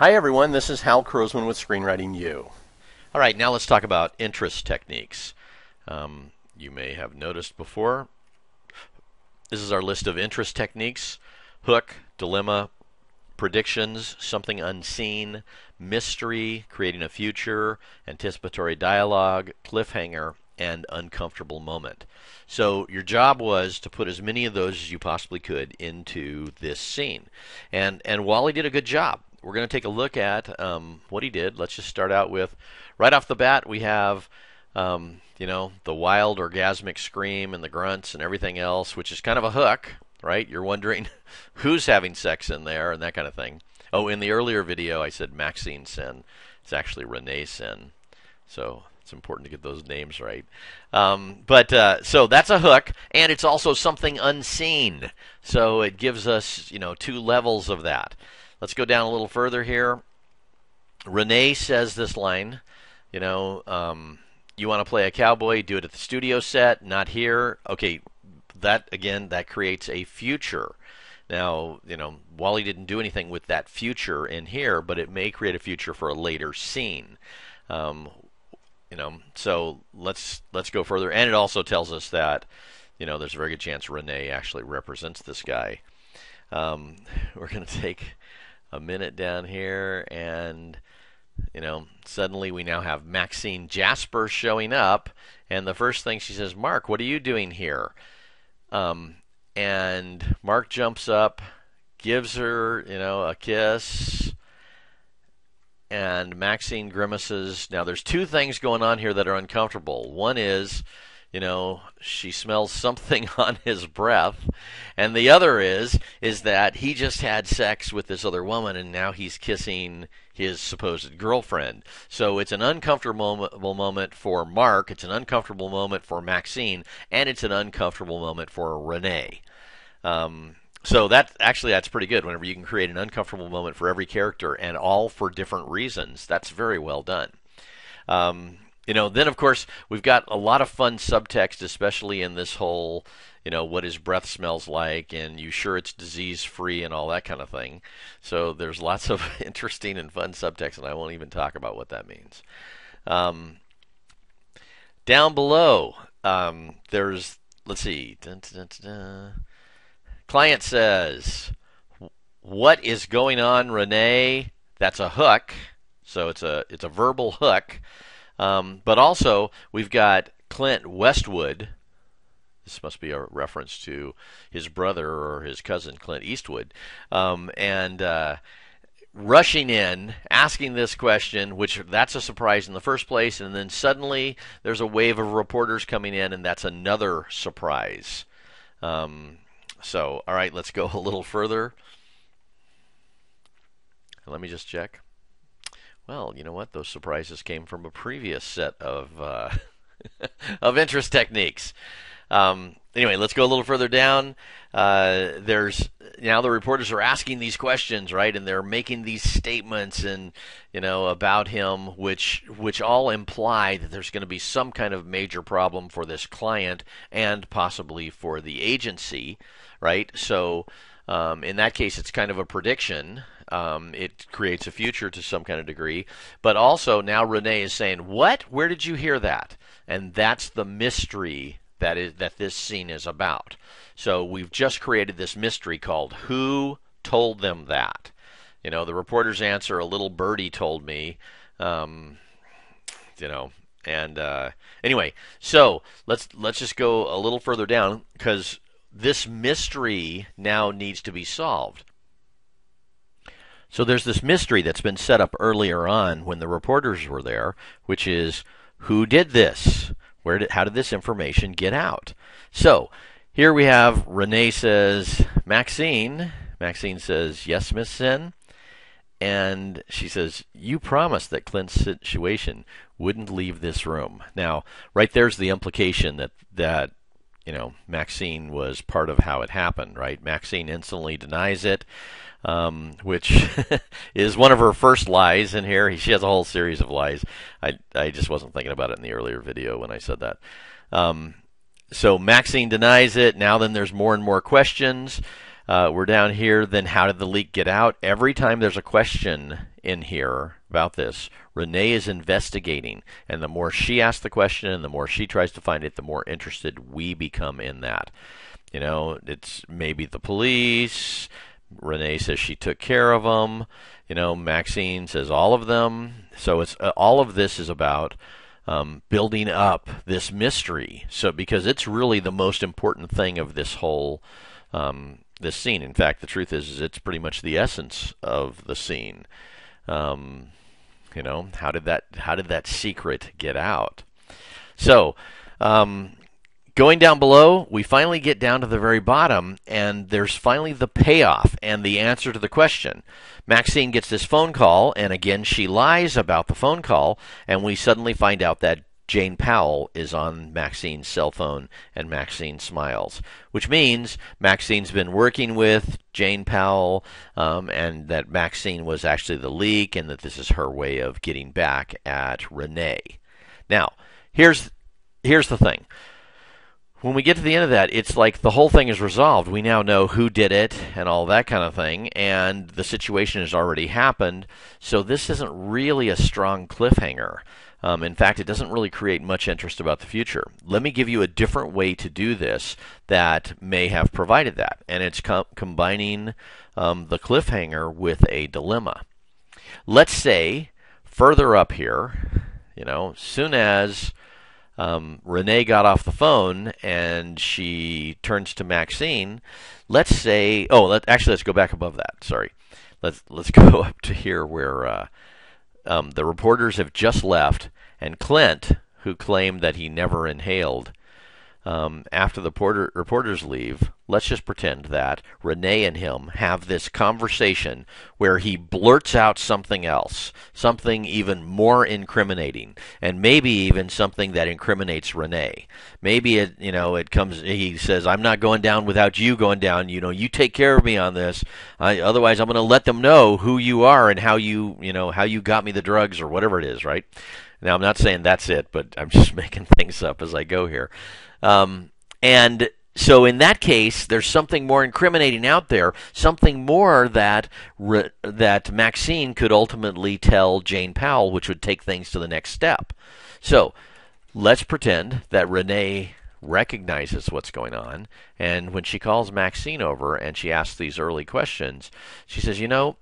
Hi everyone, this is Hal Crosman with Screenwriting U. All right, now let's talk about interest techniques. You may have noticed before, this is our list of interest techniques: hook, dilemma, predictions, something unseen, mystery, creating a future, anticipatory dialogue, cliffhanger, and uncomfortable moment. So your job was to put as many of those as you possibly could into this scene. And Wally did a good job. We're going to take a look at what he did. Let's just start out with, right off the bat, we have the wild orgasmic scream and the grunts and everything else, which is kind of a hook, right? You're wondering who's having sex in there and that kind of thing. Oh, in the earlier video I said Maxine Sin. It's actually Renee Sin. So it's important to get those names right. So that's a hook, and it's also something unseen. So it gives us, two levels of that. Let's go down a little further here. Renee says this line, you want to play a cowboy, do it at the studio set, not here. Okay, that creates a future. Now, Wally didn't do anything with that future in here, but it may create a future for a later scene. So let's go further. And it also tells us that, there's a very good chance Renee actually represents this guy. We're going to take a minute down here, and suddenly we now have Maxine Jasper showing up, and the first thing she says, "Mark, what are you doing here?" And Mark jumps up, gives her, a kiss, and Maxine grimaces. Now, there's two things going on here that are uncomfortable. One is, she smells something on his breath, and the other is that he just had sex with this other woman, and now he's kissing his supposed girlfriend. So it's an uncomfortable moment for Mark, it's an uncomfortable moment for Maxine, and it's an uncomfortable moment for Renee. So that's pretty good. Whenever you can create an uncomfortable moment for every character, and all for different reasons, that's very well done. Then of course we've got a lot of fun subtext, especially in this whole, what his breath smells like, and you sure it's disease-free and all that kind of thing. So there's lots of interesting and fun subtext, and I won't even talk about what that means. Down below, there's, let's see, client says, "What is going on, Renee?" That's a hook, so it's a verbal hook. But also, we've got Clint Westwood. This must be a reference to his brother or his cousin, Clint Eastwood. Rushing in, asking this question, which that's a surprise in the first place, and then suddenly there's a wave of reporters coming in, and that's another surprise. All right, let's go a little further. Let me just check. Well, you know what? Those surprises came from a previous set of of interest techniques. Anyway, let's go a little further down. There's now the reporters are asking these questions, right? And they're making these statements and about him, which all imply that there's going to be some kind of major problem for this client and possibly for the agency, right? So in that case, it's kind of a prediction. It creates a future to some kind of degree. But also now Renee is saying, "What? Where did you hear that?" And that's the mystery that this scene is about. So we've just created this mystery called "Who Told Them That?" The reporter's answer, "A little birdie told me." Anyway, so let's just go a little further down, because this mystery now needs to be solved. So there's this mystery that's been set up earlier on when the reporters were there, which is, who did this? How did this information get out? So here we have Renee says, "Maxine." Maxine says, "Yes, Miss Sin." And she says, "You promised that Clint's situation wouldn't leave this room." Now, right there's the implication that Maxine was part of how it happened, right? Maxine instantly denies it, which is one of her first lies in here. She has a whole series of lies. I just wasn't thinking about it in the earlier video when I said that. So Maxine denies it. Now then there's more and more questions. We're down here. Then how did the leak get out? Every time there's a question in here about this. Renee is investigating, and the more she asks the question and the more she tries to find it, the more interested we become in that. You know, it's maybe the police. Renee says she took care of them. You know, Maxine says all of them. So it's all of this is about building up this mystery. So because it's really the most important thing of this whole this scene. In fact, the truth is it's pretty much the essence of the scene. You know, how did that secret get out? So, going down below, we finally get down to the very bottom, and there's finally the payoff and the answer to the question. Maxine gets this phone call, and again, she lies about the phone call, and we suddenly find out that Jane Powell is on Maxine's cell phone, and Maxine smiles, which means Maxine's been working with Jane Powell, and that Maxine was actually the leak, and that this is her way of getting back at Renee. Now, here's the thing. When we get to the end of that, it's like the whole thing is resolved. We now know who did it and all that kind of thing, and the situation has already happened, so this isn't really a strong cliffhanger. In fact, it doesn't really create much interest about the future. Let me give you a different way to do this that may have provided that, and it's combining the cliffhanger with a dilemma. Let's say, further up here, you know, soon as Renee got off the phone and she turns to Maxine. Let's say, let's go back above that. Sorry, let's go up to here where the reporters have just left, and Clint, who claimed that he never inhaled, after the reporters leave, let's just pretend that Renee and him have this conversation where he blurts out something else, something even more incriminating, and maybe even something that incriminates Renee. Maybe he says, "I'm not going down without you going down. You know, you take care of me on this. Otherwise, I'm going to let them know who you are and how you got me the drugs," or whatever it is, right? Now, I'm not saying that's it, but I'm just making things up as I go here. And so in that case, there's something more incriminating out there, something more that Maxine could ultimately tell Jane Powell, which would take things to the next step. So let's pretend that Renee recognizes what's going on, and when she calls Maxine over and she asks these early questions, she says, "You know,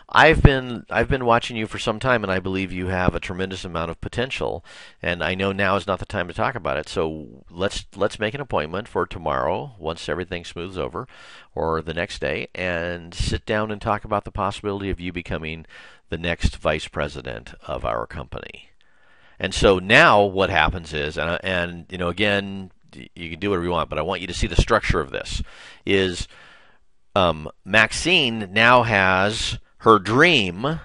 I've been watching you for some time, and I believe you have a tremendous amount of potential. And I know now is not the time to talk about it. So let's make an appointment for tomorrow, once everything smooths over, or the next day, and sit down and talk about the possibility of you becoming the next vice president of our company." And so now what happens is, and you know, again, you can do whatever you want, but I want you to see the structure of this is. Maxine now has her dream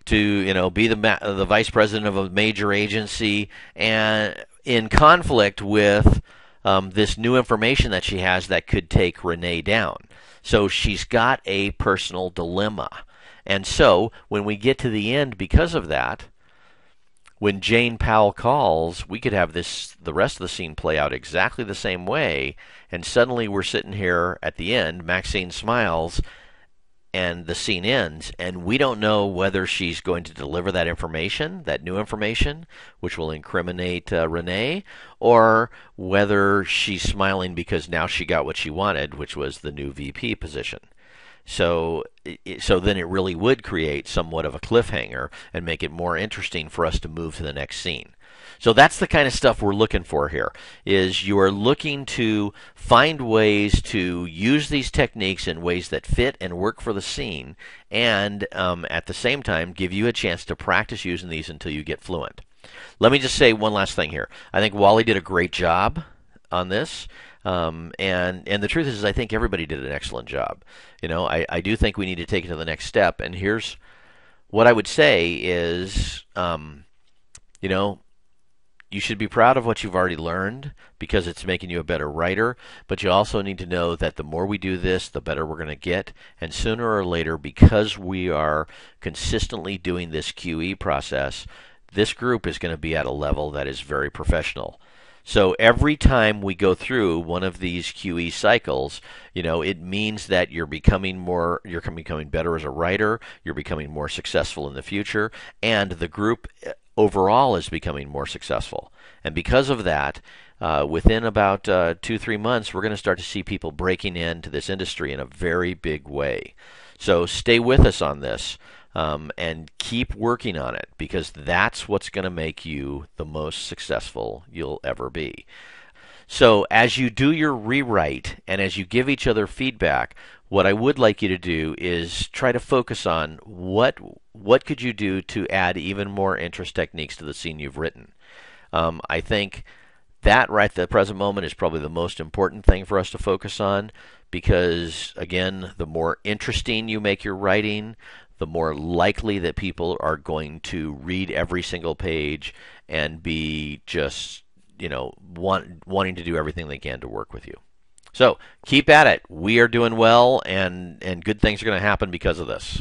to, be the vice president of a major agency, and in conflict with this new information that she has that could take Renee down. So she's got a personal dilemma. And so when we get to the end, because of that, when Jane Powell calls, we could have the rest of the scene play out exactly the same way, and suddenly we're sitting here at the end, Maxine smiles, and the scene ends, and we don't know whether she's going to deliver that information, that new information, which will incriminate Renee, or whether she's smiling because now she got what she wanted, which was the new VP position. So then it really would create somewhat of a cliffhanger and make it more interesting for us to move to the next scene. So that's the kind of stuff we're looking for here, is you are looking to find ways to use these techniques in ways that fit and work for the scene, and at the same time give you a chance to practice using these until you get fluent. Let me just say one last thing here. I think Wally did a great job on this. And the truth is I think everybody did an excellent job. I do think we need to take it to the next step. And here's what I would say is, you should be proud of what you've already learned because it's making you a better writer. But you also need to know that the more we do this, the better we're going to get. And sooner or later, because we are consistently doing this QE process, this group is going to be at a level that is very professional. So every time we go through one of these QE cycles, it means that you're becoming better as a writer, you're becoming more successful in the future, and the group overall is becoming more successful. And because of that, within about 2-3 months, we're going to start to see people breaking into this industry in a very big way. So stay with us on this. And keep working on it, because that's what's going to make you the most successful you'll ever be. So as you do your rewrite and as you give each other feedback, what I would like you to do is try to focus on what could you do to add even more interest techniques to the scene you've written. I think that right at the present moment is probably the most important thing for us to focus on, because again, the more interesting you make your writing, the more likely that people are going to read every single page and be just, wanting to do everything they can to work with you. So keep at it. We are doing well, and good things are going to happen because of this.